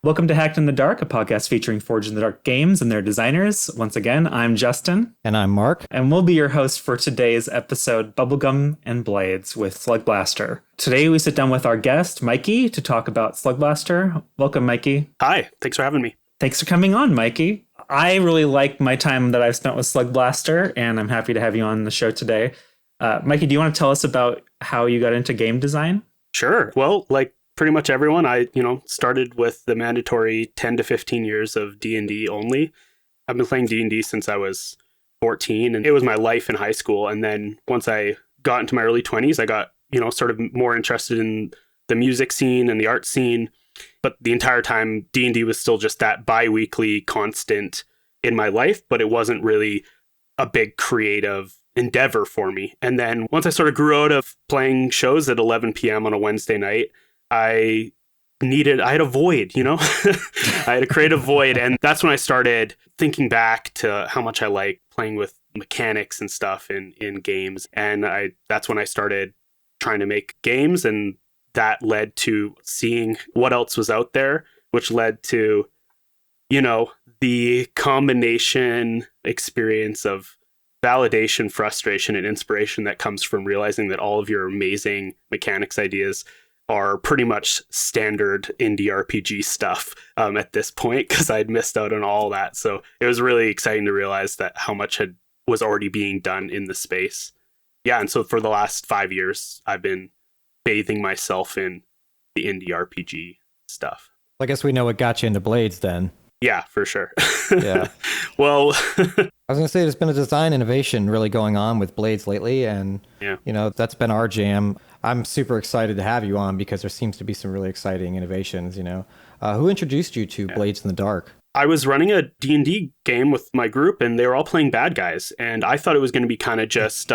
Welcome to Hacked in the Dark, a podcast featuring Forged in the Dark games and their designers. Once again, I'm Justin. And I'm Mark. And we'll be your host for today's episode, Bubblegum and Blades with Slugblaster. Today we sit down with our guest, Mikey, to talk about Slugblaster. Welcome, Mikey. Hi, thanks for having me. Thanks for coming on, Mikey. I really like my time that I've spent with Slugblaster, and I'm happy to have you on the show today. Mikey, do you want to tell us about how you got into game design? Sure. Well, like pretty much everyone, I started with the mandatory 10 to 15 years of D&D only. I've been playing D&D since I was 14, and it was my life in high school. And then once I got into my early 20s, I got, sort of more interested in the music scene and the art scene. But the entire time, D&D was still just that bi-weekly constant in my life, but it wasn't really a big creative endeavor for me. And then once I sort of grew out of playing shows at 11 p.m. on a Wednesday night, I had a void, I had a creative void. And that's when I started thinking back to how much I like playing with mechanics and stuff in games. And that's when I started trying to make games. And that led to seeing what else was out there, which led to, the combination experience of validation, frustration, and inspiration that comes from realizing that all of your amazing mechanics ideas are pretty much standard indie RPG stuff at this point, because I'd missed out on all that. So it was really exciting to realize that how much was already being done in the space. Yeah, and so for the last 5 years, I've been bathing myself in the indie RPG stuff. I guess we know what got you into Blades then. Yeah, for sure. Yeah. Well, I was going to say there's been a design innovation really going on with Blades lately, and that's been our jam. I'm super excited to have you on because there seems to be some really exciting innovations, Who introduced you to Blades in the Dark? I was running a D&D game with my group, and they were all playing bad guys, and I thought it was going to be kind of just,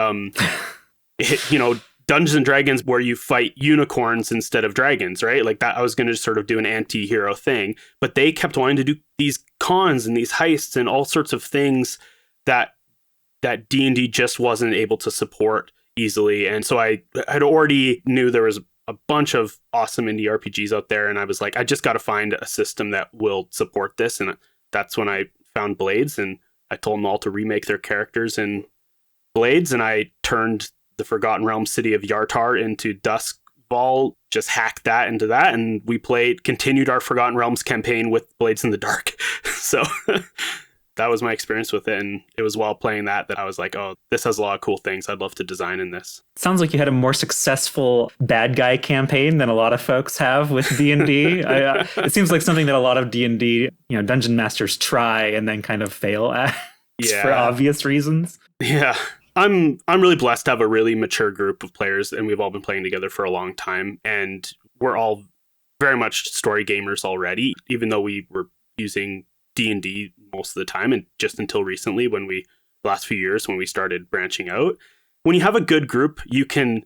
Dungeons and Dragons where you fight unicorns instead of dragons, right? Like that, I was going to sort of do an anti-hero thing, but they kept wanting to do these cons and these heists and all sorts of things that D&D just wasn't able to support easily. And so I had already knew there was a bunch of awesome indie RPGs out there, and I was like, I just got to find a system that will support this. And that's when I found Blades, and I told them all to remake their characters in Blades, and I turned the Forgotten Realms city of Yartar into Duskfall, just hacked that into that, and we continued our Forgotten Realms campaign with Blades in the Dark. So that was my experience with it, and it was while playing that I was like, oh, this has a lot of cool things I'd love to design in this. Sounds like you had a more successful bad guy campaign than a lot of folks have with D&D. It seems like something that a lot of D&D, dungeon masters try and then kind of fail at for obvious reasons. Yeah. I'm really blessed to have a really mature group of players, and we've all been playing together for a long time, and we're all very much story gamers already, even though we were using D&D most of the time, and just until recently, the last few years when we started branching out. When you have a good group, you can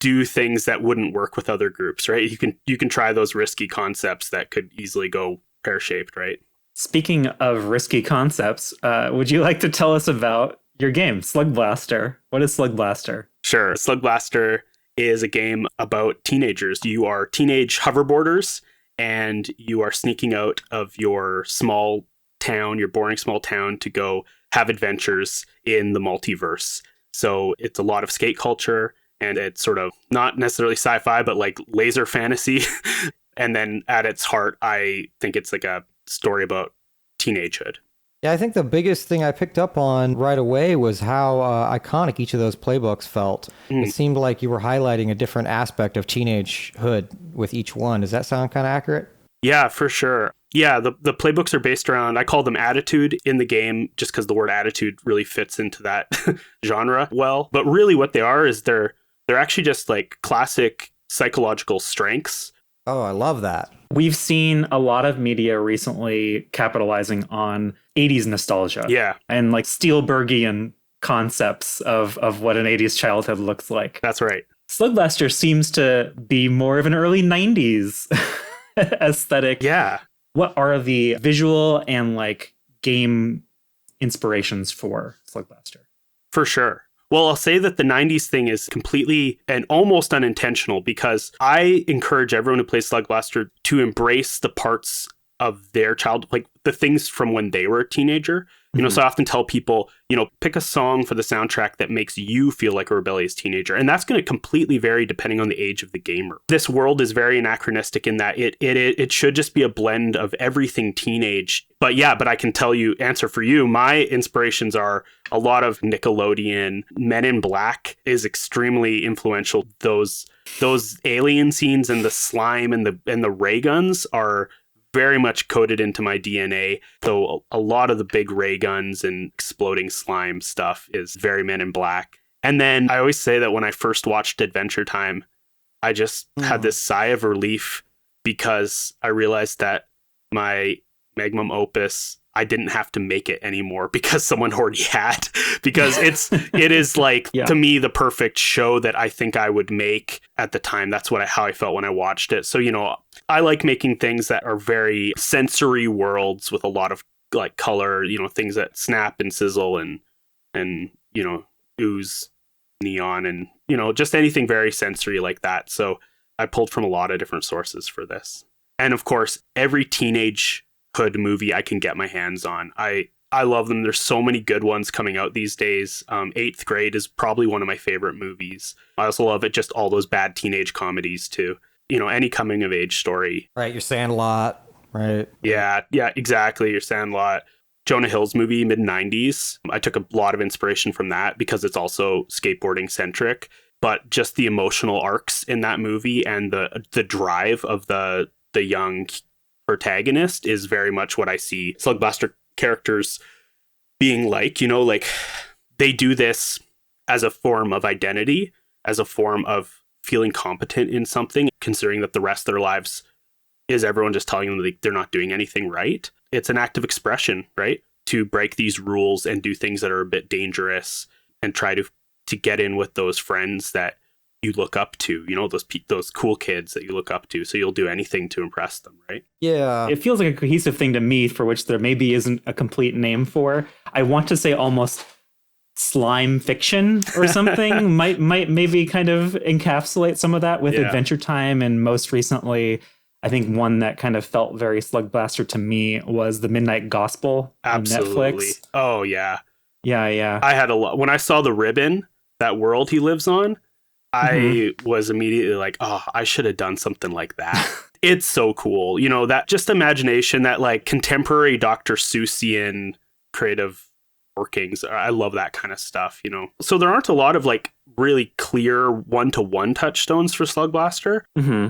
do things that wouldn't work with other groups, right? You can try those risky concepts that could easily go pear-shaped, right? Speaking of risky concepts, would you like to tell us about your game, Slugblaster? What is Slugblaster? Sure. Slugblaster is a game about teenagers. You are teenage hoverboarders, and you are sneaking out of your small town, your boring small town, to go have adventures in the multiverse. So it's a lot of skate culture, and it's sort of not necessarily sci-fi, but like laser fantasy. And then at its heart, I think it's like a story about teenagehood. Yeah, I think the biggest thing I picked up on right away was how iconic each of those playbooks felt. It seemed like you were highlighting a different aspect of teenagehood with each one. Does that sound kind of accurate? Yeah, for sure. Yeah, the playbooks are based around, I call them attitude in the game, just because the word attitude really fits into that genre well. But really what they are is they're actually just like classic psychological strengths. Oh, I love that. We've seen a lot of media recently capitalizing on 80s nostalgia. Yeah. And like Spielbergian concepts of what an 80s childhood looks like. That's right. Slugblaster seems to be more of an early 90s aesthetic. Yeah. What are the visual and like game inspirations for Slugblaster? For sure. Well, I'll say that the 90s thing is completely and almost unintentional, because I encourage everyone who plays Slugblaster to embrace the parts of their child, like the things from when they were a teenager. You know, so I often tell people, you know, pick a song for the soundtrack that makes you feel like a rebellious teenager. And that's going to completely vary depending on the age of the gamer. This world is very anachronistic in that it should just be a blend of everything teenage. But I can tell you, answer for you, my inspirations are a lot of Nickelodeon. Men in Black is extremely influential. Those alien scenes and the slime and the ray guns are very much coded into my DNA. So a lot of the big ray guns and exploding slime stuff is very Men in Black. And then I always say that when I first watched Adventure Time, I just had this sigh of relief, because I realized that my magnum opus, I didn't have to make it anymore because someone already had, because it is like, to me, the perfect show that I think I would make at the time. That's how I felt when I watched it. So, you know, I like making things that are very sensory worlds with a lot of like color, you know, things that snap and sizzle and, you know, ooze neon and, you know, just anything very sensory like that. So I pulled from a lot of different sources for this. And of course, every teenage hood movie I can get my hands on. I love them. There's so many good ones coming out these days. 8th Grade is probably one of my favorite movies. I also love it, just all those bad teenage comedies too. You know, any coming of age story. Right, your Sandlot, right? Yeah, exactly. Your Sandlot. Jonah Hill's movie, mid-90s. I took a lot of inspiration from that because it's also skateboarding centric. But just the emotional arcs in that movie and the drive of the young protagonist is very much what I see Slugblaster characters being like. You know, like they do this as a form of identity, as a form of feeling competent in something, considering that the rest of their lives is everyone just telling them that they're not doing anything right. It's an act of expression, right? To break these rules and do things that are a bit dangerous and try to get in with those friends that you look up to, you know, those cool kids that you look up to. So you'll do anything to impress them, right? Yeah. It feels like a cohesive thing to me, for which there maybe isn't a complete name for. I want to say almost slime fiction or something might maybe kind of encapsulate some of that with Adventure Time. And most recently, I think one that kind of felt very Slugblaster to me was The Midnight Gospel on Netflix. Oh, yeah. Yeah. I had a lot. When I saw the ribbon, that world he lives on, I was immediately like, oh, I should have done something like that. It's so cool. You know, that just imagination, that like contemporary Dr. Seussian creative workings. I love that kind of stuff, you know. So there aren't a lot of like really clear one-to-one touchstones for Slugblaster.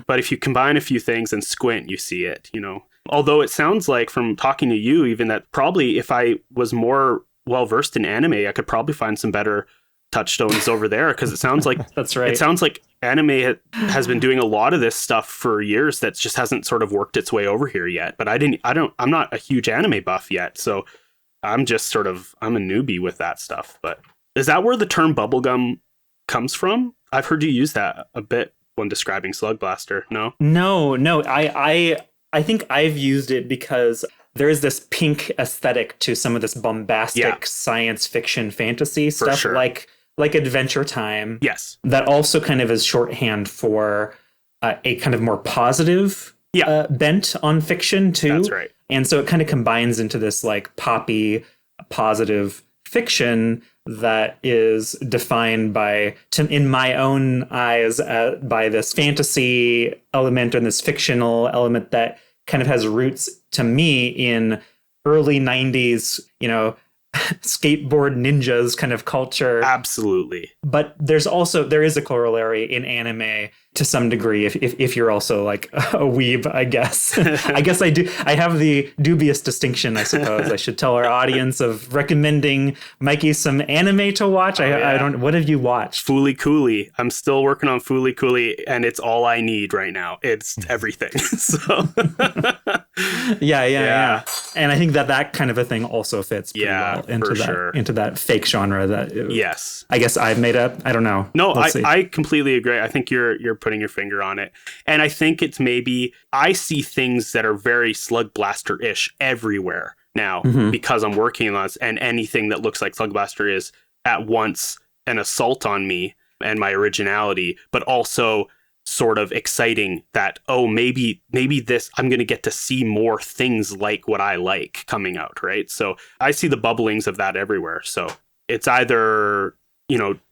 But if you combine a few things and squint, you see it, you know. Although it sounds like from talking to you even that probably if I was more well-versed in anime, I could probably find some better touchstones over there, because it sounds like that's right. It sounds like anime has been doing a lot of this stuff for years that just hasn't sort of worked its way over here yet. But I'm not a huge anime buff yet, so I'm a newbie with that stuff. But is that where the term bubblegum comes from? I've heard you use that a bit when describing Slugblaster. No. I think I've used it because there is this pink aesthetic to some of this bombastic science fiction fantasy stuff, sure. like Adventure Time. Yes. That also kind of is shorthand for a kind of more positive bent on fiction too. That's right. And so it kind of combines into this like poppy, positive fiction that is defined by, in my own eyes, by this fantasy element and this fictional element that kind of has roots to me in early 90s, you know, skateboard ninjas kind of culture. Absolutely. But there is a corollary in anime to some degree if you're also like a weeb, I guess. I have the dubious distinction, I suppose. I should tell our audience of recommending Mikey some anime to watch. I don't. What have you watched? Fooly Cooley. I'm still working on Fooly Cooley, and it's all I need right now. It's everything. So yeah. And I think that kind of a thing also fits pretty well into that fake genre that I guess I've made up. I don't know. No, I completely agree. I think you're putting your finger on it. And I think it's maybe I see things that are very Slugblaster-ish everywhere now because I'm working on this, and anything that looks like Slugblaster is at once an assault on me and my originality, but also sort of exciting that, oh, maybe this, I'm going to get to see more things like what I like coming out, right? So I see the bubblings of that everywhere. So it's either,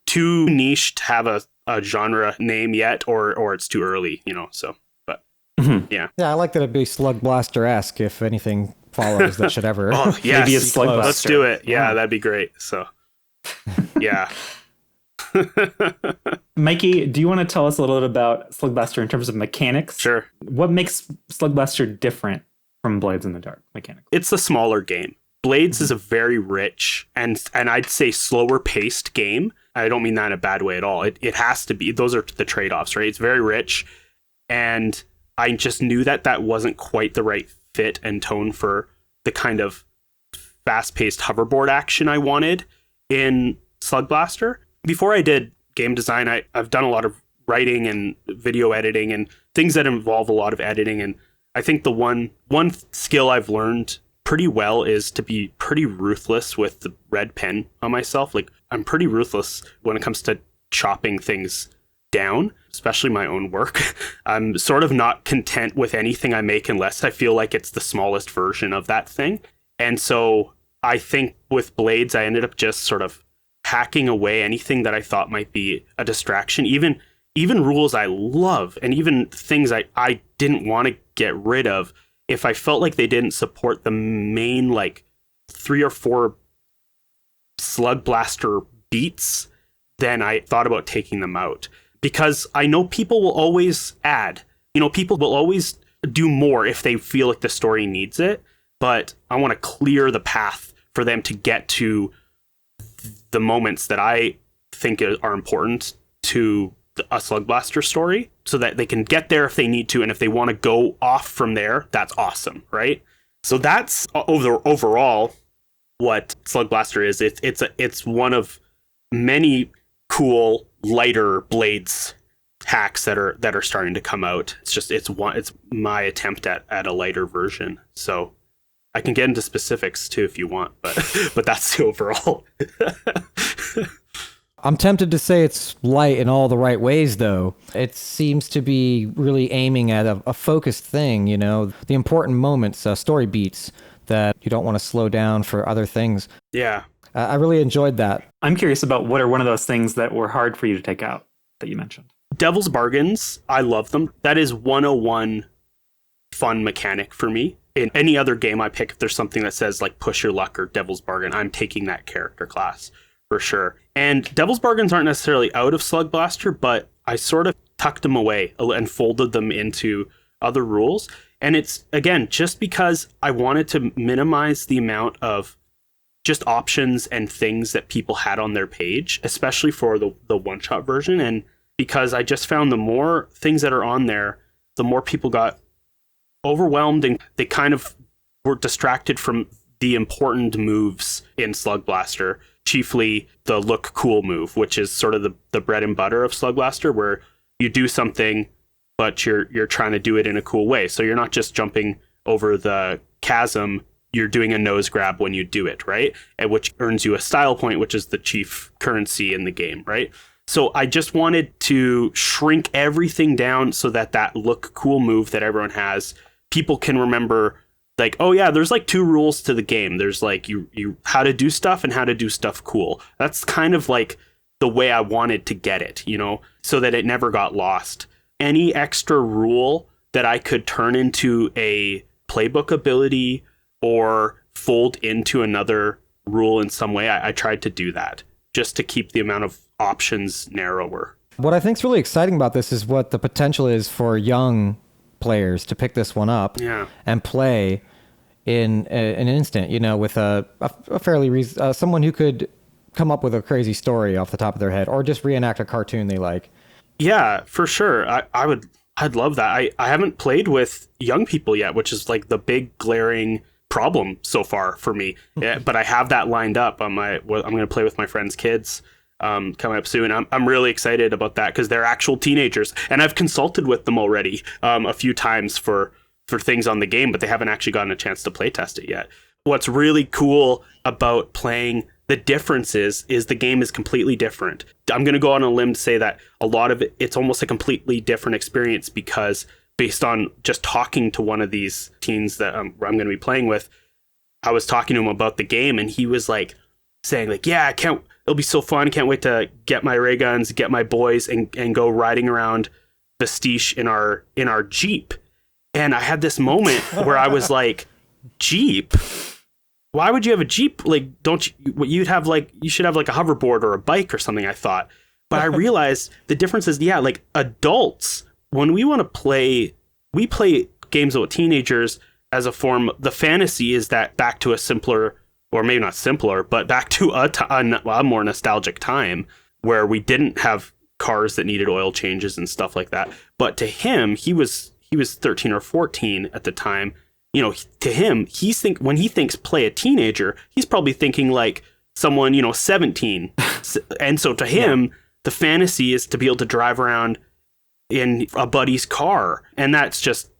too niche to have a genre name yet, or it's too early, so, but yeah. Yeah, I like that it'd be Slugblaster-esque if anything follows that should ever. Oh, yes. Maybe a Slugblaster. Let's do it. Yeah, that'd be great. So, yeah. Mikey, do you want to tell us a little bit about Slugblaster in terms of mechanics? Sure. What makes Slugblaster different from Blades in the Dark mechanically? It's a smaller game. Blades is a very rich and I'd say slower paced game. I don't mean that in a bad way at all. It has to be. Those are the trade-offs, right? It's very rich. And I just knew that wasn't quite the right fit and tone for the kind of fast-paced hoverboard action I wanted in Slugblaster. Before I did game design, I've done a lot of writing and video editing and things that involve a lot of editing. And I think the one skill I've learned pretty well is to be pretty ruthless with the red pen on myself. Like, I'm pretty ruthless when it comes to chopping things down, especially my own work. I'm sort of not content with anything I make unless I feel like it's the smallest version of that thing. And so I think with Blades, I ended up just sort of hacking away anything that I thought might be a distraction, even rules I love, and even things I didn't want to get rid of. If I felt like they didn't support the main, like, 3 or 4 Slugblaster beats, then I thought about taking them out. Because I know people will always add. People will always do more if they feel like the story needs it. But I want to clear the path for them to get to the moments that I think are important to a Slugblaster story, so that they can get there if they need to, and if they want to go off from there, that's awesome, right? So that's overall what Slugblaster is. It's one of many cool lighter Blades hacks that are starting to come out. It's my attempt at a lighter version. So I can get into specifics too if you want, but that's the overall. I'm tempted to say it's light in all the right ways, though. It seems to be really aiming at a focused thing, the important moments, story beats that you don't want to slow down for other things. Yeah. I really enjoyed that. I'm curious about what are one of those things that were hard for you to take out that you mentioned. Devil's Bargains, I love them. That is 101 fun mechanic for me. In any other game I pick, if there's something that says like push your luck or Devil's Bargain, I'm taking that character class for sure. And Devil's Bargains aren't necessarily out of Slugblaster, but I sort of tucked them away and folded them into other rules. And it's, again, just because I wanted to minimize the amount of just options and things that people had on their page, especially for the one-shot version. And because I just found the more things that are on there, the more people got overwhelmed and they kind of were distracted from the important moves in Slugblaster, chiefly the look cool move, which is sort of the bread and butter of Slugblaster, where you do something, but you're trying to do it in a cool way. So you're not just jumping over the chasm, you're doing a nose grab when you do it, right? And which earns you a style point, which is the chief currency in the game, right? So I just wanted to shrink everything down so that look cool move that everyone has, people can remember, like, oh yeah, there's like 2 rules to the game. There's like you how to do stuff and how to do stuff cool. That's kind of like the way I wanted to get it, so that it never got lost. Any extra rule that I could turn into a playbook ability or fold into another rule in some way, I tried to do that just to keep the amount of options narrower. What I think is really exciting about this is what the potential is for young players to pick this one up and play in an instant, with a fairly someone who could come up with a crazy story off the top of their head or just reenact a cartoon they like. Yeah, for sure. I'd love that. I haven't played with young people yet, which is like the big glaring problem so far for me. Yeah, but I have that lined up on I'm going to play with my friends' kids coming up soon. I'm really excited about that because they're actual teenagers, and I've consulted with them already a few times for things on the game, but they haven't actually gotten a chance to play test it yet. What's really cool about playing the difference is the game is completely different. I'm going to go on a limb to say that a lot of it's almost a completely different experience, because based on just talking to one of these teens that I'm going to be playing with, I was talking to him about the game, and he was like saying like, yeah, it'll be so fun. Can't wait to get my ray guns, get my boys, and go riding around Vestige in our Jeep. And I had this moment where I was like, Jeep? Why would you have a Jeep? Like, you should have like a hoverboard or a bike or something, I thought. But I realized the difference is, yeah, like adults, when we want to play, we play games with teenagers as a form. The fantasy is that back to a simpler, or maybe not simpler, but back to a more nostalgic time where we didn't have cars that needed oil changes and stuff like that. But to him, he was 13 or 14 at the time. You know, to him, when he thinks play a teenager, he's probably thinking like someone, 17. And so to him, the fantasy is to be able to drive around in a buddy's car. And that's just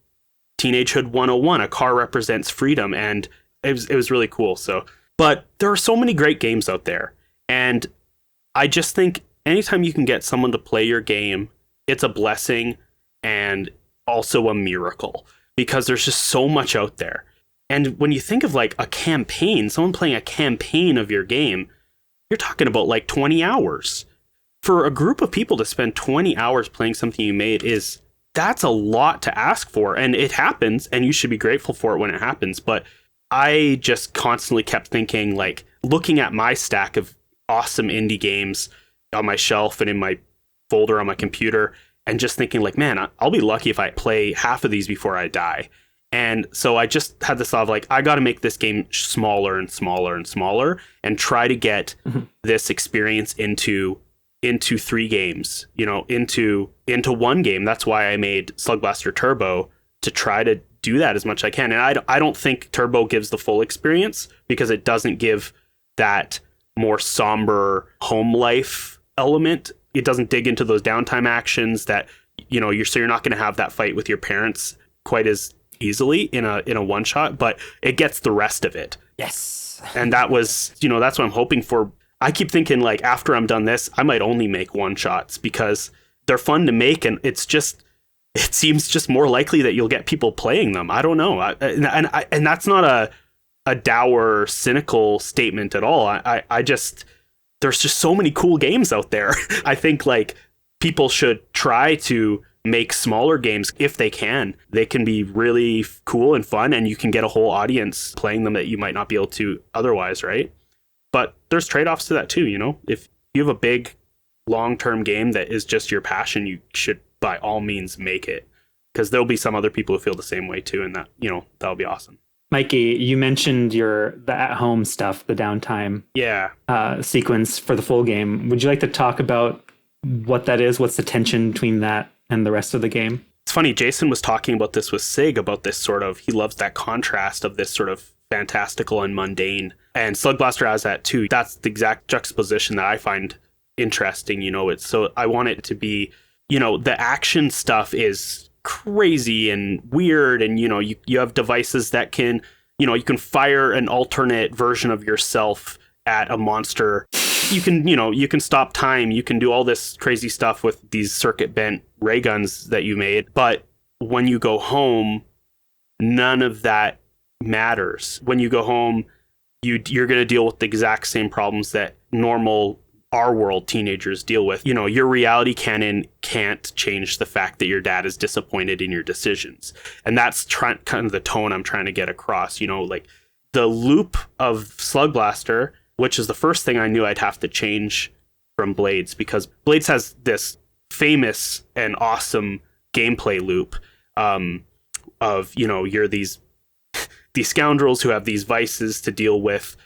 Teenagehood 101. A car represents freedom. And it was really cool. So, but there are so many great games out there. And I just think anytime you can get someone to play your game, it's a blessing and also a miracle, because there's just so much out there. And when you think of like a campaign, someone playing a campaign of your game, you're talking about like 20 hours. For a group of people to spend 20 hours playing something you made, that's a lot to ask for. And it happens, and you should be grateful for it when it happens. But I just constantly kept thinking, like, looking at my stack of awesome indie games on my shelf and in my folder on my computer, and just thinking like, man, I'll be lucky if I play half of these before I die. And so I just had this thought of like, I got to make this game smaller and smaller and smaller, and try to get this experience into 3 games, into one game. That's why I made Slugblaster Turbo, to try to do that as much as I can. And I don't think Turbo gives the full experience, because it doesn't give that more somber home life element. It doesn't dig into those downtime actions that, you're not going to have that fight with your parents quite as easily in a one shot, but it gets the rest of it. Yes. And that was, that's what I'm hoping for. I keep thinking like, after I'm done this, I might only make one shots, because they're fun to make. And it seems just more likely that you'll get people playing them. I don't know. And that's not a dour, cynical statement at all. There's just so many cool games out there. I think like people should try to make smaller games if they can. They can be really cool and fun, and you can get a whole audience playing them that you might not be able to otherwise, right? But there's trade-offs to that too, If you have a big long-term game that is just your passion, you should by all means make it, because there'll be some other people who feel the same way too, and that, that'll be awesome. Mikey, you mentioned the at-home stuff, the downtime sequence for the full game. Would you like to talk about what that is? What's the tension between that and the rest of the game? It's funny, Jason was talking about this with Sig, about this sort of, he loves that contrast of this sort of fantastical and mundane. And Slugblaster has that too. That's the exact juxtaposition that I find interesting. So I want it to be, the action stuff is crazy and weird, and you have devices that can, you can fire an alternate version of yourself at a monster. You can stop time, you can do all this crazy stuff with these circuit bent ray guns that you made. But when you go home, none of that matters. When you go home, you're going to deal with the exact same problems that normal our world teenagers deal with. Your reality canon can't change the fact that your dad is disappointed in your decisions. And that's kind of the tone I'm trying to get across. Like the loop of Slugblaster, which is the first thing I knew I'd have to change from Blades, because Blades has this famous and awesome gameplay loop of, you're these scoundrels who have these vices to deal with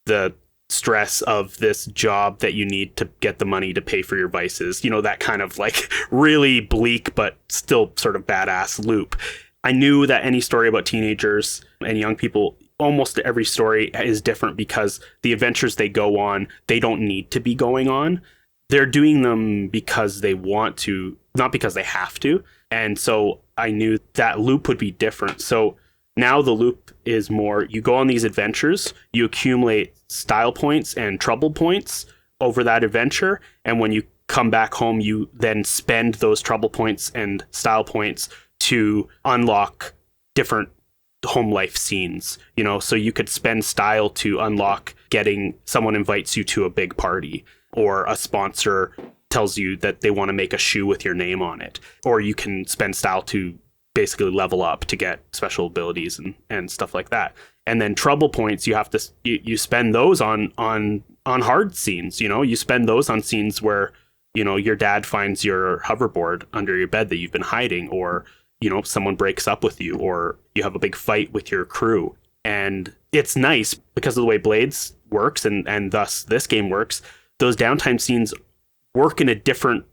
the stress of this job that you need to get the money to pay for your vices, that kind of like really bleak but still sort of badass loop. I knew that any story about teenagers and young people, almost every story is different, because the adventures they go on, they don't need to be going on. They're doing them because they want to, not because they have to. And so I knew that loop would be different. So Now the loop is more, you go on these adventures, you accumulate style points and trouble points over that adventure, and when you come back home, you then spend those trouble points and style points to unlock different home life scenes, you know, so you could spend style to unlock getting someone invites you to a big party, or a sponsor tells you that they want to make a shoe with your name on it, or you can spend style to basically level up to get special abilities and stuff like that. And then trouble points, you have to you spend those on hard scenes, you know, you spend those on scenes where, you know, your dad finds your hoverboard under your bed that you've been hiding, or, you know, someone breaks up with you, or you have a big fight with your crew. And it's nice because of the way Blades works and thus this game works. Those downtime scenes work in a different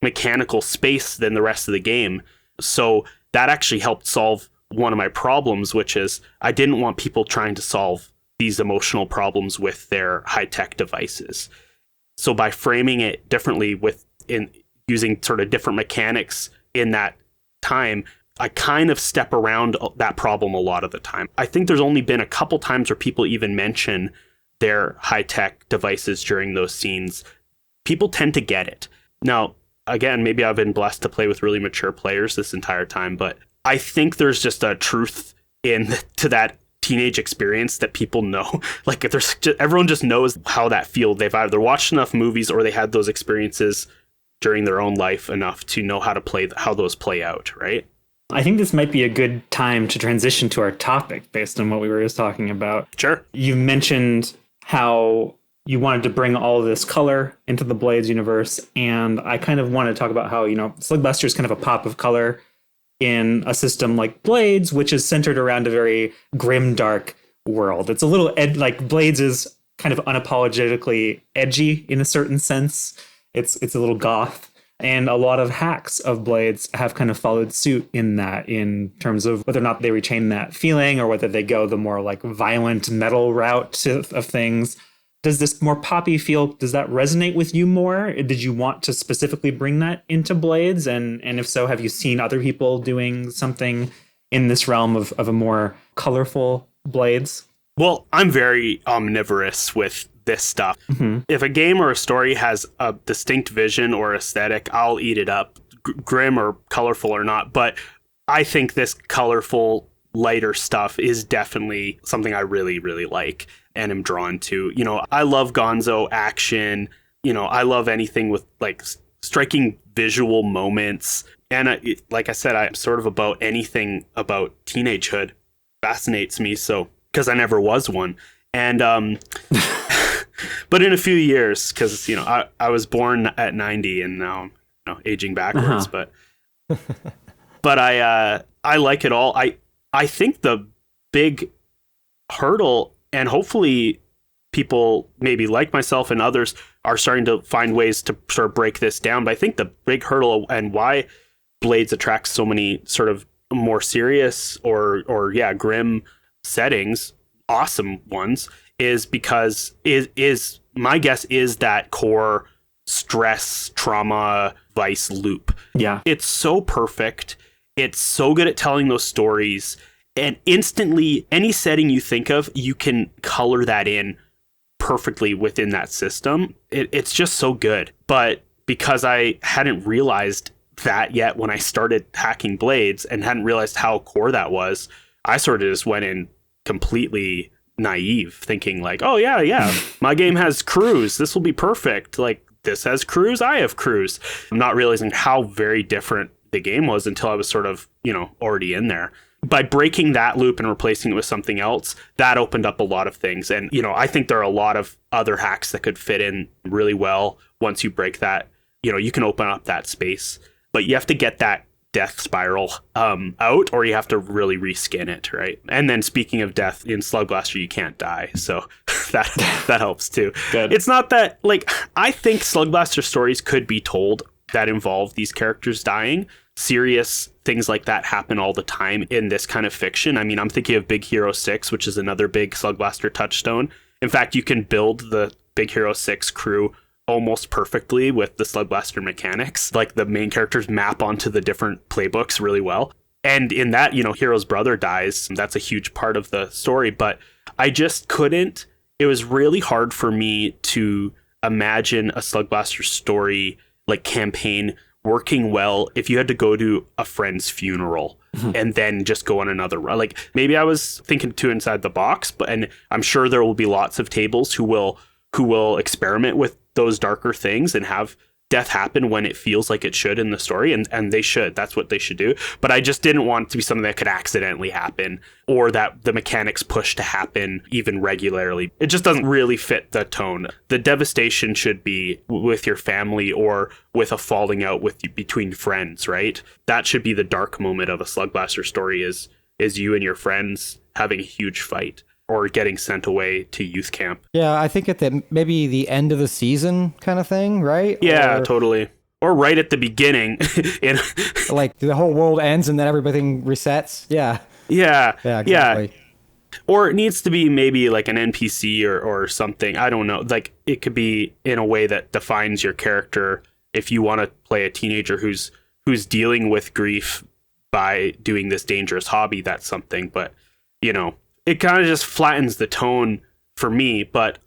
mechanical space than the rest of the game. So that actually helped solve one of my problems, which is I didn't want people trying to solve these emotional problems with their high-tech devices. So by framing it differently in using sort of different mechanics in that time, I kind of step around that problem a lot of the time. I think there's only been a couple times where people even mention their high-tech devices during those scenes. People tend to get it. Now, again, maybe I've been blessed to play with really mature players this entire time, but I think there's just a truth to that teenage experience that people know. Like, everyone just knows how that feels. They've either watched enough movies or they had those experiences during their own life enough to know how those play out, right? I think this might be a good time to transition to our topic based on what we were just talking about. Sure. You mentioned how you wanted to bring all of this color into the Blades universe, and I kind of want to talk about how, you know, Slugblaster is kind of a pop of color in a system like Blades, which is centered around a very grim, dark world. It's a little like Blades is kind of unapologetically edgy in a certain sense. It's a little goth. And a lot of hacks of Blades have kind of followed suit in that, in terms of whether or not they retain that feeling or whether they go the more like violent metal route of things. Does this more poppy feel, does that resonate with you more? Did you want to specifically bring that into Blades? And if so, have you seen other people doing something in this realm of a more colorful Blades? Well, I'm very omnivorous with this stuff. Mm-hmm. If a game or a story has a distinct vision or aesthetic, I'll eat it up, grim or colorful or not. But I think this colorful, lighter stuff is definitely something I really, really like and am drawn to. You know, I love gonzo action. You know, I love anything with like striking visual moments. And like I said, I'm sort of about anything about teenagehood fascinates me. So, because I never was one. And, but in a few years, because, you know, I was born at 90 and now I'm, you know, aging backwards, but I like it all. I think the big hurdle, and hopefully people maybe like myself and others are starting to find ways to sort of break this down. But I think the big hurdle and why Blades attracts so many sort of more serious or grim settings, awesome ones, is because is my guess is that core stress, trauma, vice loop. Yeah. It's so perfect. It's so good at telling those stories. And instantly, any setting you think of, you can color that in perfectly within that system. It's just so good. But because I hadn't realized that yet when I started hacking Blades and hadn't realized how core that was, I sort of just went in completely naive, thinking like, oh, yeah, my game has crews. This will be perfect. Like, this has crews. I have crews. I'm not realizing how very different the game was until I was sort of, you know, already in there. By breaking that loop and replacing it with something else, that opened up a lot of things. And, you know, I think there are a lot of other hacks that could fit in really well once you break that. You know, you can open up that space, but you have to get that death spiral out, or you have to really reskin it, right? And then speaking of death, in Slugblaster, you can't die. So that helps too. Good. It's not that, like, I think Slugblaster stories could be told that involve these characters dying. Serious things like that happen all the time in this kind of fiction. I mean, I'm thinking of Big Hero 6, which is another big Slugblaster touchstone. In fact, you can build the Big Hero 6 crew almost perfectly with the Slugblaster mechanics. Like, the main characters map onto the different playbooks really well. And in that, Hero's brother dies. That's a huge part of the story, but I just couldn't. It was really hard for me to imagine a Slugblaster story, like campaign, working well if you had to go to a friend's funeral and then just go on another run. Like, maybe I was thinking too inside the box, and I'm sure there will be lots of tables who will experiment with those darker things and have death happen when it feels like it should in the story, and they should. That's what they should do. But I just didn't want it to be something that could accidentally happen, or that the mechanics push to happen even regularly. It just doesn't really fit the tone. The devastation should be with your family or with a falling out between friends, right? That should be the dark moment of a Slugblaster story, is you and your friends having a huge fight or getting sent away to youth camp. Yeah, I think at maybe the end of the season kind of thing, right? Yeah, totally. Or right at the beginning. Like the whole world ends and then everything resets. Yeah. Yeah. Yeah, exactly. Yeah. Or it needs to be maybe like an NPC or something. I don't know. Like, it could be in a way that defines your character. If you want to play a teenager who's dealing with grief by doing this dangerous hobby, that's something. But, it kind of just flattens the tone for me, but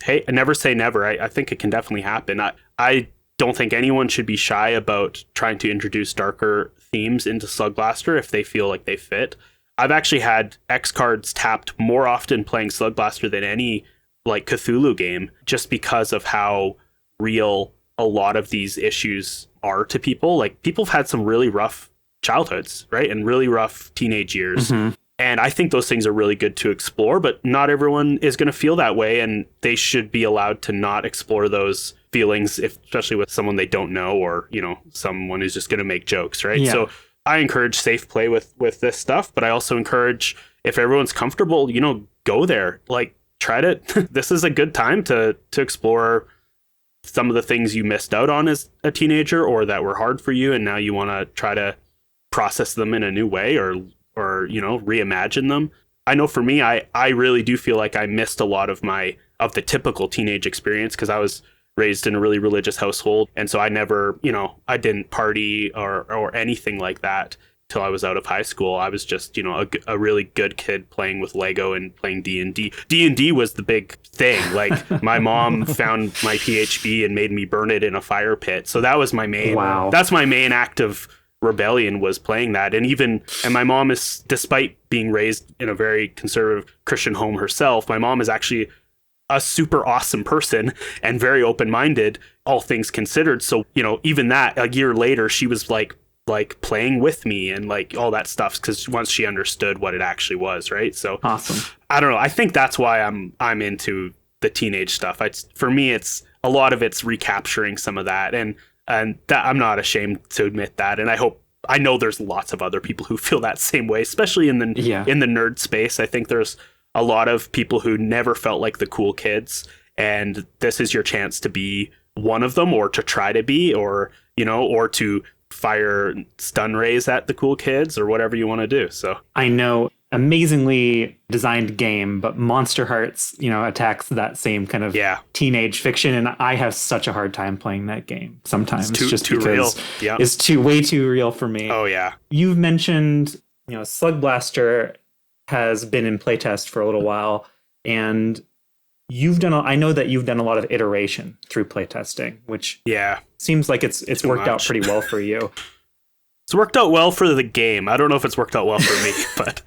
hey, I never say never. I think it can definitely happen. I don't think anyone should be shy about trying to introduce darker themes into Slugblaster if they feel like they fit. I've actually had X cards tapped more often playing Slugblaster than any like Cthulhu game, just because of how real a lot of these issues are to people. Like, people have had some really rough childhoods, right? And really rough teenage years. Mm-hmm. And I think those things are really good to explore, but not everyone is going to feel that way. And they should be allowed to not explore those feelings, especially with someone they don't know, or, someone who's just going to make jokes, right? Yeah. So I encourage safe play with this stuff, but I also encourage, if everyone's comfortable, go there. Like, try to, this is a good time to explore some of the things you missed out on as a teenager, or that were hard for you, and now you want to try to process them in a new way, or reimagine them. I know for me, I really do feel like I missed a lot of the typical teenage experience, because I was raised in a really religious household, and so I never, I didn't party or anything like that till I was out of high school. I was just, a really good kid playing with Lego and playing D&D. D&D was the big thing. Like, my mom found my PHB and made me burn it in a fire pit. So that was my main. Wow. That's my main act of rebellion, was playing that. And my mom is, despite being raised in a very conservative Christian home herself, my mom is actually a super awesome person and very open-minded, all things considered. So, even that, a year later, she was like playing with me and like all that stuff, because once she understood what it actually was, right? So awesome. I don't know. I think that's why I'm into the teenage stuff. For me, it's a lot of it's recapturing some of that, and that I'm not ashamed to admit that. And I know there's lots of other people who feel that same way, especially in the nerd space. I think there's a lot of people who never felt like the cool kids, and this is your chance to be one of them, or to try to be, or to fire stun rays at the cool kids, or whatever you want to do. So I know, amazingly designed game, but Monster Hearts, attacks that same kind of teenage fiction, and I have such a hard time playing that game sometimes. It's just too real. Yeah, it's way too real for me. Oh yeah. You've mentioned, Slugblaster has been in playtest for a little while, and I know that you've done a lot of iteration through playtesting, which seems like it's worked out pretty well for you. It's worked out well for the game. I don't know if it's worked out well for me, but...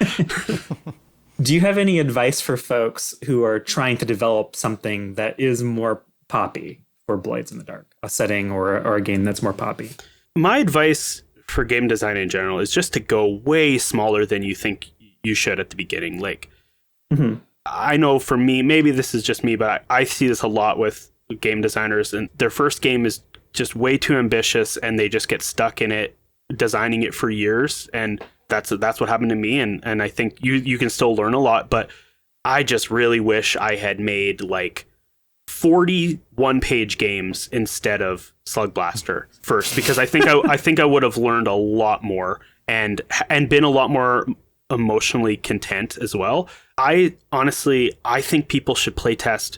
Do you have any advice for folks who are trying to develop something that is more poppy for Blades in the Dark, a setting or a game that's more poppy? My advice for game design in general is just to go way smaller than you think you should at the beginning. Like, I know for me, maybe this is just me, but I see this a lot with game designers, and their first game is just way too ambitious, and they just get stuck in it, designing it for years. And that's what happened to me. And I think you can still learn a lot, but I just really wish I had made like 41 page games instead of Slugblaster first, because I think I would have learned a lot more and been a lot more emotionally content as well. I think people should playtest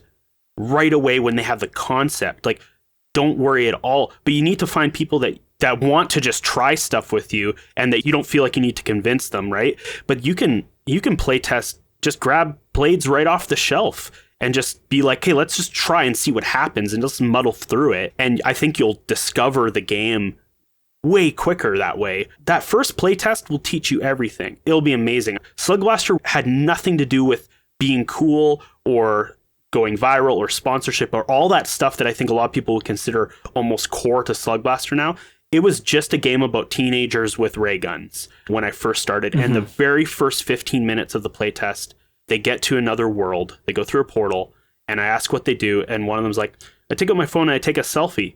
right away when they have the concept. Like, don't worry at all, but you need to find people that that want to just try stuff with you and that you don't feel like you need to convince them, right? But you can play test, just grab blades right off the shelf and just be like, hey, let's just try and see what happens and just muddle through it. And I think you'll discover the game way quicker that way. That first playtest will teach you everything. It'll be amazing. Slugblaster had nothing to do with being cool or going viral or sponsorship or all that stuff that I think a lot of people would consider almost core to Slugblaster now. It was just a game about teenagers with ray guns when I first started. And the very first 15 minutes of the playtest, they get to another world. They go through a portal and I ask what they do. And one of them's like, I take out my phone and I take a selfie.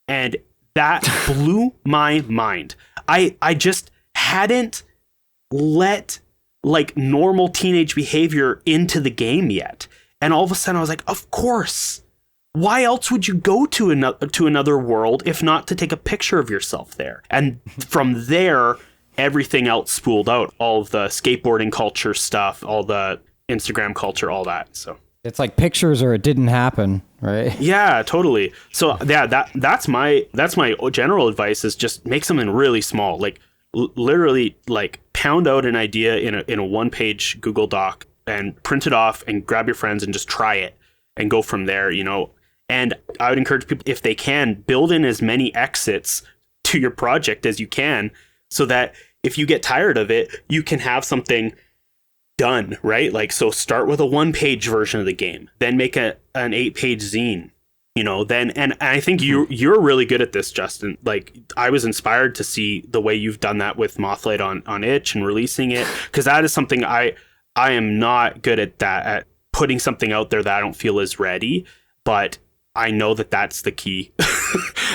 And that blew my mind. I just hadn't let like normal teenage behavior into the game yet. And all of a sudden I was like, of course. Why else would you go to another world if not to take a picture of yourself there? And from there, everything else spooled out. All of the skateboarding culture stuff, all the Instagram culture, all that. So it's like pictures or it didn't happen, right? Yeah, totally. So yeah, that's my general advice is just make something really small. Like literally like pound out an idea in a one-page Google Doc and print it off and grab your friends and just try it and go from there, you know. And I would encourage people, if they can, build in as many exits to your project as you can so that if you get tired of it, you can have something done, right? Like, so start with a 1-page version of the game, then make an 8-page zine, you know, then, and I think you're really good at this, Justin. Like, I was inspired to see the way you've done that with Mothlight on Itch and releasing it, because that is something I am not good at, that at putting something out there that I don't feel is ready, but I know that that's the key.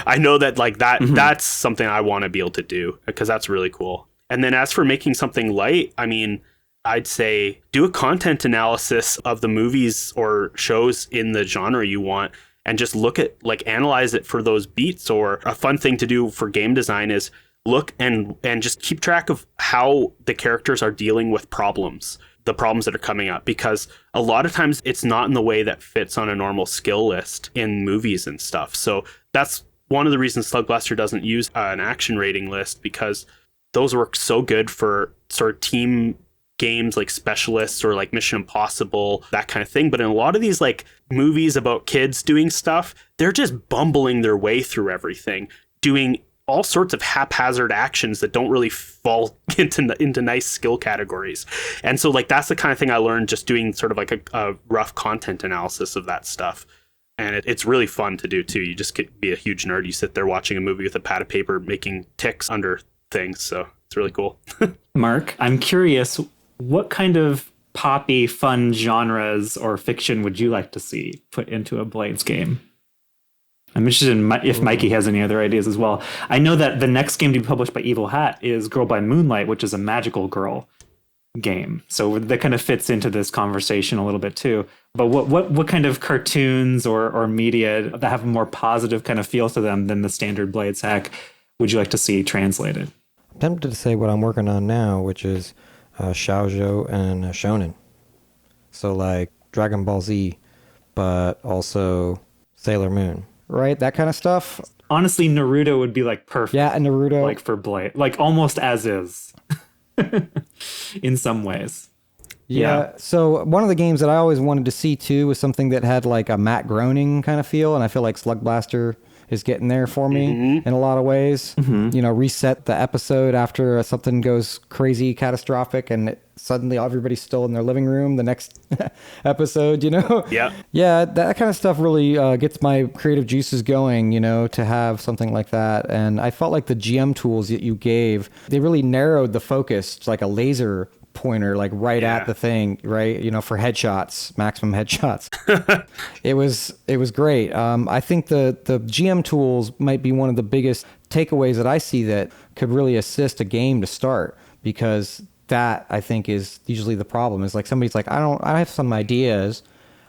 I know that like that that's something I want to be able to do, because that's really cool. And then as for making something light, I mean, I'd say do a content analysis of the movies or shows in the genre you want and just look at, like, analyze it for those beats. Or a fun thing to do for game design is look and just keep track of how the characters are dealing with problems, the problems that are coming up, because a lot of times it's not in the way that fits on a normal skill list in movies and stuff. So that's one of the reasons Slugblaster doesn't use an action rating list, because those work so good for sort of team games like Specialists or like Mission Impossible, that kind of thing. But in a lot of these like movies about kids doing stuff, they're just bumbling their way through everything, doing all sorts of haphazard actions that don't really fall into nice skill categories. And so like that's the kind of thing I learned just doing sort of like a rough content analysis of that stuff. And it's really fun to do too. You just get be a huge nerd. You sit there watching a movie with a pad of paper making ticks under things. So it's really cool. Mark, I'm curious, what kind of poppy fun genres or fiction would you like to see put into a Blades game? I'm interested in if Mikey has any other ideas as well. I know that the next game to be published by Evil Hat is Girl by Moonlight, which is a magical girl game. So that kind of fits into this conversation a little bit too. But what kind of cartoons or media that have a more positive kind of feel to them than the standard Blades hack would you like to see translated? I'm tempted to say what I'm working on now, which is shoujo and shonen. So like Dragon Ball Z, but also Sailor Moon. Right, that kind of stuff. Honestly, Naruto would be like perfect. Yeah, and Naruto, like for Blade, like almost as is, in some ways. Yeah. So one of the games that I always wanted to see too was something that had like a Matt Groening kind of feel, and I feel like Slugblaster is getting there for me in a lot of ways. You know, reset the episode after something goes crazy, catastrophic, and suddenly everybody's still in their living room the next episode, you know? Yeah, that kind of stuff really gets my creative juices going, you know, to have something like that. And I felt like the GM tools that you gave, they really narrowed the focus to like a laser pointer, like right at the thing, right? You know, for headshots, maximum headshots. It was great. I think the GM tools might be one of the biggest takeaways that I see that could really assist a game to start, because that I think is usually the problem, is like somebody's like, I have some ideas.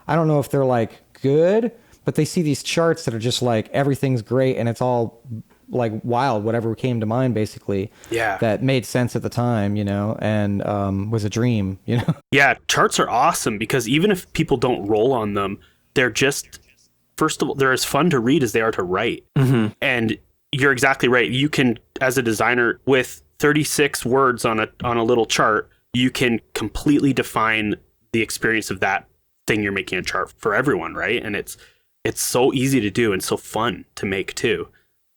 I don't know if they're like good, but they see these charts that are just like everything's great and it's all like wild, whatever came to mind, basically. Yeah. That made sense at the time, you know, and was a dream, you know? Yeah, charts are awesome because even if people don't roll on them, they're just, first of all, they're as fun to read as they are to write. And you're exactly right. You can, as a designer, with 36 words on a little chart, you can completely define the experience of that thing you're making a chart for everyone, right? And it's so easy to do and so fun to make too.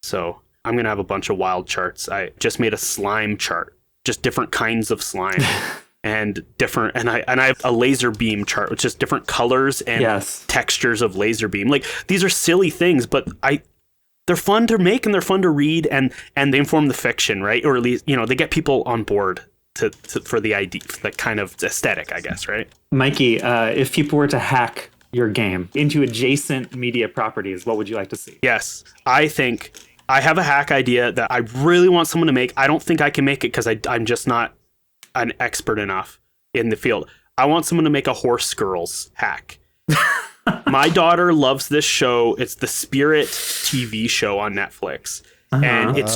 So I'm gonna have a bunch of wild charts. I just made a slime chart, just different kinds of slime. And I have a laser beam chart, which is different colors and textures of laser beam. Like, these are silly things, but they're fun to make and they're fun to read, and they inform the fiction, right? Or at least, they get people on board for the idea, that kind of aesthetic, I guess, right? Mikey, if people were to hack your game into adjacent media properties, what would you like to see? Yes, I think I have a hack idea that I really want someone to make. I don't think I can make it because I'm just not an expert enough in the field. I want someone to make a Horse Girls hack. My daughter loves this show. It's the Spirit TV show on Netflix. And it's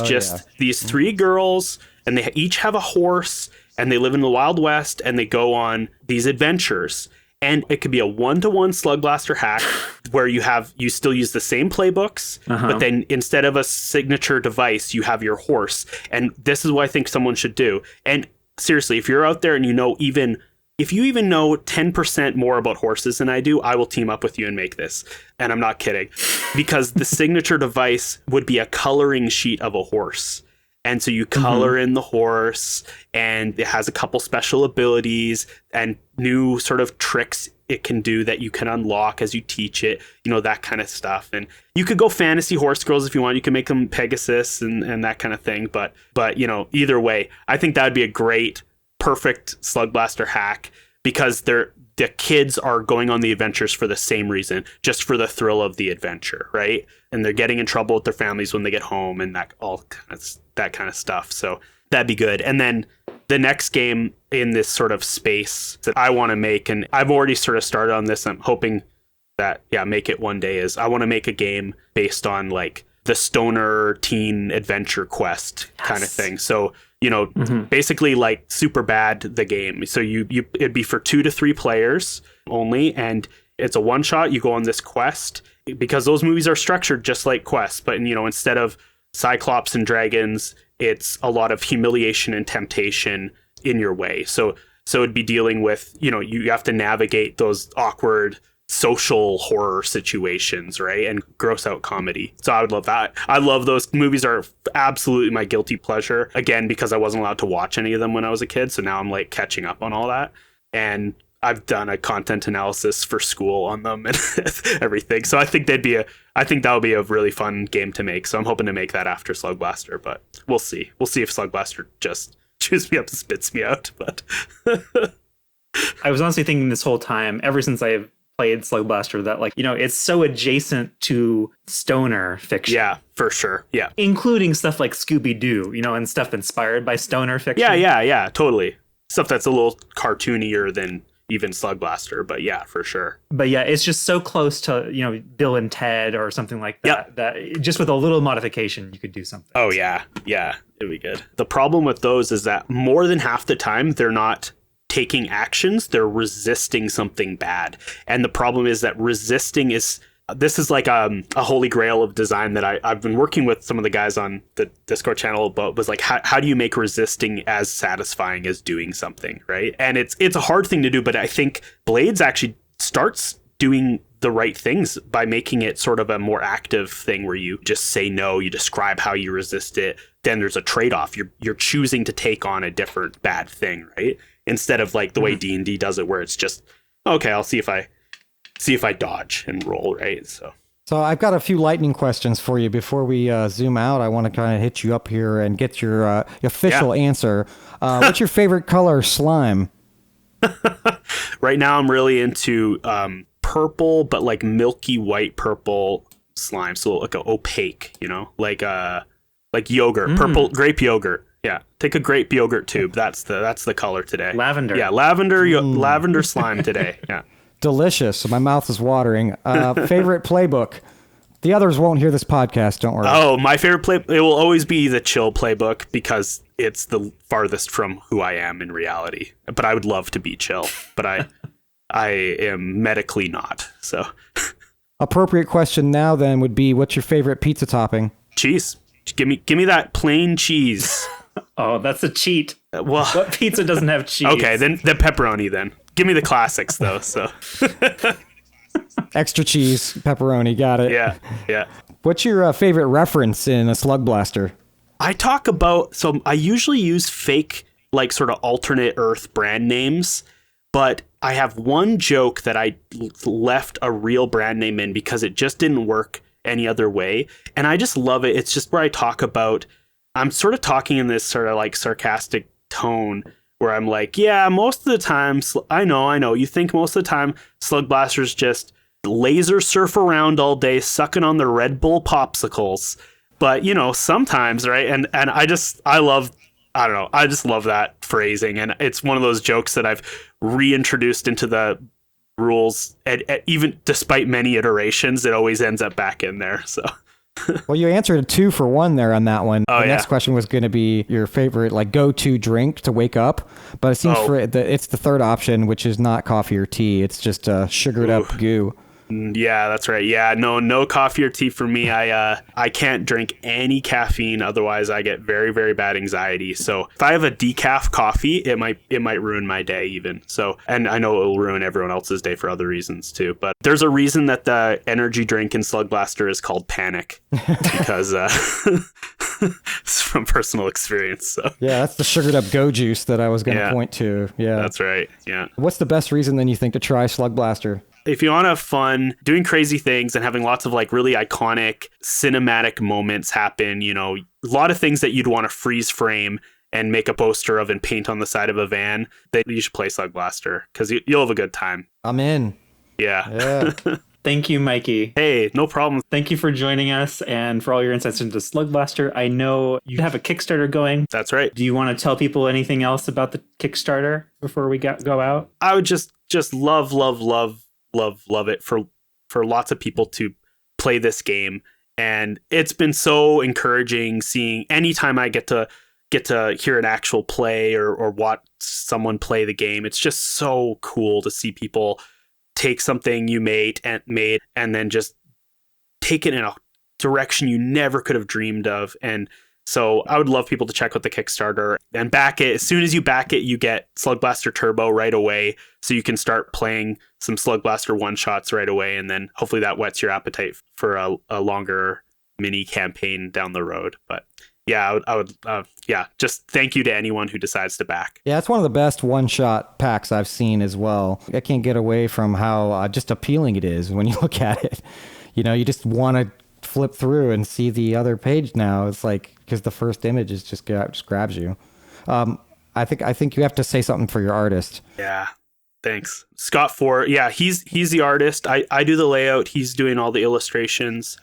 these three girls, and they each have a horse, and they live in the Wild West, and they go on these adventures. And it could be a 1-to-1 Slugblaster hack where you still use the same playbooks, but then instead of a signature device, you have your horse. And this is what I think someone should do. And seriously, if you're out there and if you even know 10% more about horses than I do, I will team up with you and make this. And I'm not kidding, because the signature device would be a coloring sheet of a horse. And so you color in the horse, and it has a couple special abilities and new sort of tricks it can do that you can unlock as you teach it, that kind of stuff. And you could go fantasy Horse Girls if you want. You can make them Pegasus and that kind of thing. But either way, I think that would be a great, perfect Slugblaster hack, because the kids are going on the adventures for the same reason, just for the thrill of the adventure, right? And they're getting in trouble with their families when they get home, and that kind of stuff. So that'd be good. And then the next game in this sort of space that I want to make, and I've already sort of started on this, I'm hoping that make it one day, is I want to make a game based on like the stoner teen adventure quest kind of thing. So basically like Superbad, the game. So it'd be for 2 to 3 players only, and it's a one shot. You go on this quest, because those movies are structured just like quests, but instead of Cyclops and dragons, it's a lot of humiliation and temptation in your way. So it'd be dealing with, you have to navigate those awkward social horror situations, right? And gross out comedy. So I would love that. I love those movies. Are absolutely my guilty pleasure, again, because I wasn't allowed to watch any of them when I was a kid. So now I'm like catching up on all that. And I've done a content analysis for school on them and everything. So I think that would be a really fun game to make. So I'm hoping to make that after Slugblaster, but we'll see. We'll see if Slugblaster just chews me up and spits me out. But I was honestly thinking this whole time, ever since I've played Slugblaster, that it's so adjacent to stoner fiction. Yeah, for sure. Yeah. Including stuff like Scooby-Doo, and stuff inspired by stoner fiction. Yeah, totally. Stuff that's a little cartoonier than even Slugblaster, but yeah, for sure. But yeah, it's just so close to, Bill and Ted or something like that, that just with a little modification, you could do something. Oh yeah, it'd be good. The problem with those is that more than half the time, they're not taking actions, they're resisting something bad. And the problem is that resisting this is like a holy grail of design that I've been working with some of the guys on the Discord channel about, was like, how do you make resisting as satisfying as doing something, right? And it's a hard thing to do, but I think Blades actually starts doing the right things by making it sort of a more active thing where you just say no, you describe how you resist it, then there's a trade-off. You're choosing to take on a different bad thing, right? Instead of like the way D&D does it, where it's just, okay, I'll see if I dodge and roll, right? So I've got a few lightning questions for you before we zoom out. I want to kind of hit you up here and get your official answer. What's your favorite color slime? Right now I'm really into purple, but like milky white purple slime. So like a opaque, like yogurt, purple grape yogurt. Yeah, take a grape yogurt tube. That's the color today. Lavender. Yeah, lavender slime today. Yeah. Delicious. My mouth is watering. Favorite playbook? The others won't hear this podcast, don't worry. Oh, my favorite it will always be the Chill playbook, because it's the farthest from who I am in reality. But I would love to be Chill, but I am medically not. So appropriate question now then would be, what's your favorite pizza topping? Cheese. Give me that plain cheese. Oh, that's a cheat. Well, what pizza doesn't have cheese? Okay, then the pepperoni then. Give me the classics though. So Extra cheese, pepperoni, got it. Yeah. What's your favorite reference in a Slugblaster? I usually use fake, like sort of alternate Earth brand names, but I have one joke that I left a real brand name in because it just didn't work any other way. And I just love it. It's just where I talk about, I'm sort of talking in this sort of like sarcastic tone where I'm like, yeah, most of the time, I know, you think most of the time Slugblasters just laser surf around all day sucking on the Red Bull popsicles. But, sometimes, right? And I just love that phrasing. And it's one of those jokes that I've reintroduced into the rules. And even despite many iterations, it always ends up back in there. So. Well, you answered a 2 for 1 there on that one. Oh, the next question was going to be your favorite like go-to drink to wake up, but it seems it's the third option, which is not coffee or tea. It's just sugared up goo. Yeah, that's right. Yeah, no coffee or tea for me. I can't drink any caffeine, otherwise I get very, very bad anxiety. So if I have a decaf coffee, it might ruin my day even. So, and I know it will ruin everyone else's day for other reasons too. But there's a reason that the energy drink in Slugblaster is called Panic, because it's from personal experience. So yeah, that's the sugared up go juice that I was going to point to. Yeah, that's right. Yeah. What's the best reason then you think to try Slugblaster? If you want to have fun, doing crazy things and having lots of like really iconic cinematic moments happen, a lot of things that you'd want to freeze frame and make a poster of and paint on the side of a van, that you should play Slugblaster because you'll have a good time. I'm in. Yeah. Thank you, Mikey. Hey, no problem. Thank you for joining us and for all your insights into Slugblaster. I know you have a Kickstarter going. That's right. Do you want to tell people anything else about the Kickstarter before we go out? I would just love it for lots of people to play this game. And it's been so encouraging seeing anytime I get to hear an actual play or watch someone play the game. It's just so cool to see people take something you made and then just take it in a direction you never could have dreamed of. And so I would love people to check out the Kickstarter and back it. As soon as you back it, you get Slugblaster Turbo right away. So you can start playing some Slugblaster one-shots right away. And then hopefully that whets your appetite for a longer mini campaign down the road. But yeah, I would just thank you to anyone who decides to back. Yeah, it's one of the best one-shot packs I've seen as well. I can't get away from how just appealing it is when you look at it. You just want to flip through and see the other page now. It's like, because the first image is just grabs you. I think you have to say something for your artist. Yeah, thanks, Scott Ford. Yeah, he's the artist. I do the layout. He's doing all the illustrations,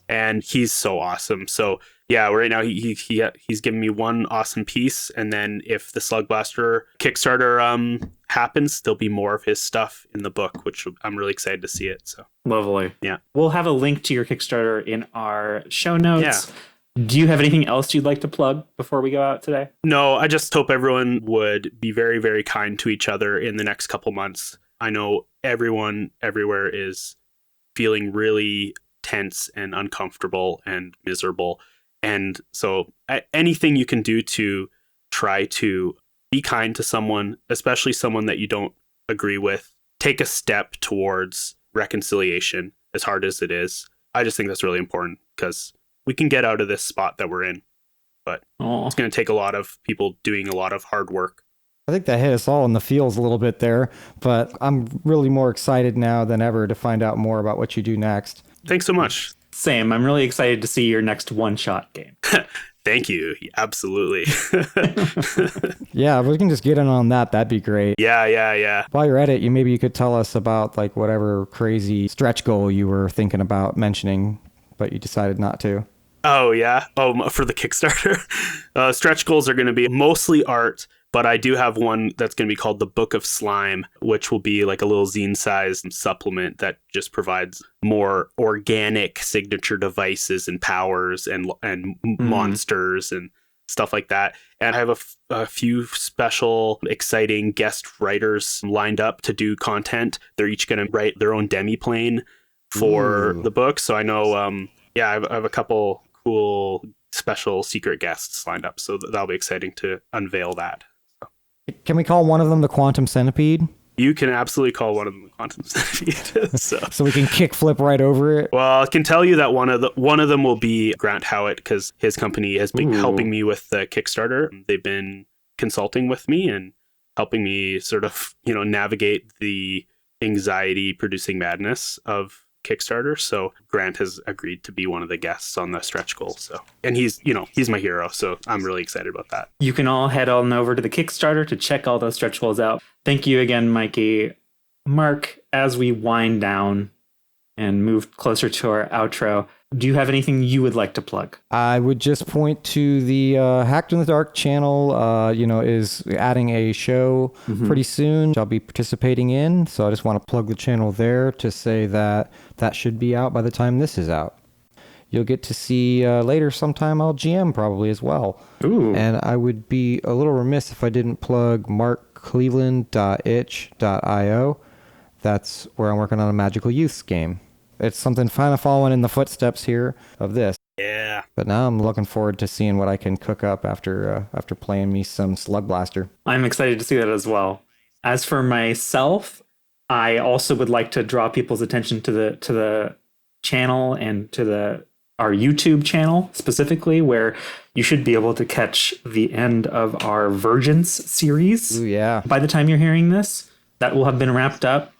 and he's so awesome. So yeah, right now he's giving me one awesome piece, and then if the Slugblaster Kickstarter happens, there'll be more of his stuff in the book, which I'm really excited to see it. So lovely. Yeah, we'll have a link to your Kickstarter in our show notes. Yeah. Do you have anything else you'd like to plug before we go out today? No, I just hope everyone would be very, very kind to each other in the next couple months. I know everyone everywhere is feeling really tense and uncomfortable and miserable. And so anything you can do to try to be kind to someone, especially someone that you don't agree with, take a step towards reconciliation, as hard as it is. I just think that's really important because we can get out of this spot that we're in. But It's going to take a lot of people doing a lot of hard work. I think that hit us all in the feels a little bit there, but I'm really more excited now than ever to find out more about what you do next. Thanks so much. Same. I'm really excited to see your next one-shot game. Thank you. Absolutely. Yeah, we can just get in on that. That'd be great. Yeah. While you're at it, maybe you could tell us about like whatever crazy stretch goal you were thinking about mentioning, but you decided not to. Oh, yeah. Oh, for the Kickstarter. Stretch goals are going to be mostly art, but I do have one that's going to be called the Book of Slime, which will be like a little zine-sized supplement that just provides more organic signature devices and powers and monsters and stuff like that. And I have a few special, exciting guest writers lined up to do content. They're each going to write their own demi-plane for the book. So I know, I have a couple cool special secret guests lined up. So that'll be exciting to unveil that. Can we call one of them the Quantum Centipede? You can absolutely call one of them the Quantum Centipede. So we can kick flip right over it. Well, I can tell you that one of them will be Grant Howitt, because his company has been helping me with the Kickstarter. They've been consulting with me and helping me sort of, navigate the anxiety producing madness of Kickstarter. So Grant has agreed to be one of the guests on the stretch goal. So, and he's my hero. So I'm really excited about that. You can all head on over to the Kickstarter to check all those stretch goals out. Thank you again, Mikey. Mark, as we wind down and move closer to our outro, do you have anything you would like to plug? I would just point to the Hacked in the Dark channel, is adding a show pretty soon, which I'll be participating in. So I just want to plug the channel there to say that should be out by the time this is out. You'll get to see later sometime I'll GM probably as well. Ooh. And I would be a little remiss if I didn't plug markcleveland.itch.io. That's where I'm working on a Magical Youths game. It's something kind of following in the footsteps here of this. Yeah. But now I'm looking forward to seeing what I can cook up after playing me some Slugblaster. I'm excited to see that as well. As for myself, I also would like to draw people's attention to the channel and to our YouTube channel specifically, where you should be able to catch the end of our Virgins series. Ooh, yeah. By the time you're hearing this, that will have been wrapped up,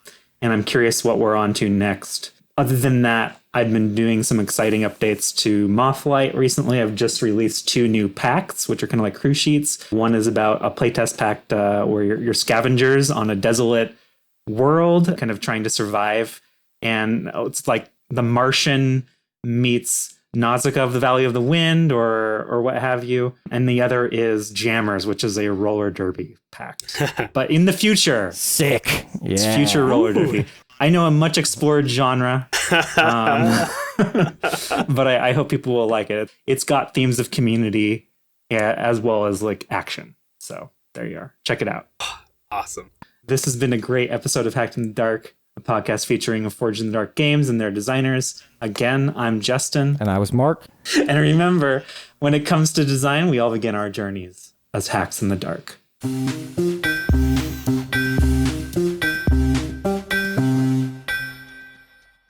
and I'm curious what we're on to next. Other than that, I've been doing some exciting updates to Mothlight recently. I've just released 2 new packs, which are kind of like crew sheets. One is about a playtest pack where you're scavengers on a desolate world, kind of trying to survive. And it's like The Martian meets Nausicaa of the Valley of the Wind or what have you. And the other is Jammers, which is a roller derby pack. But in the future. Sick. Yeah. It's future roller derby. I know a much explored genre, but I hope people will like it. It's got themes of community as well as like action. So there you are. Check it out. Awesome. This has been a great episode of Hacked in the Dark, a podcast featuring Forged in the Dark games and their designers. Again, I'm Justin. And I was Mark. And remember, when it comes to design, we all begin our journeys as hacks in the dark.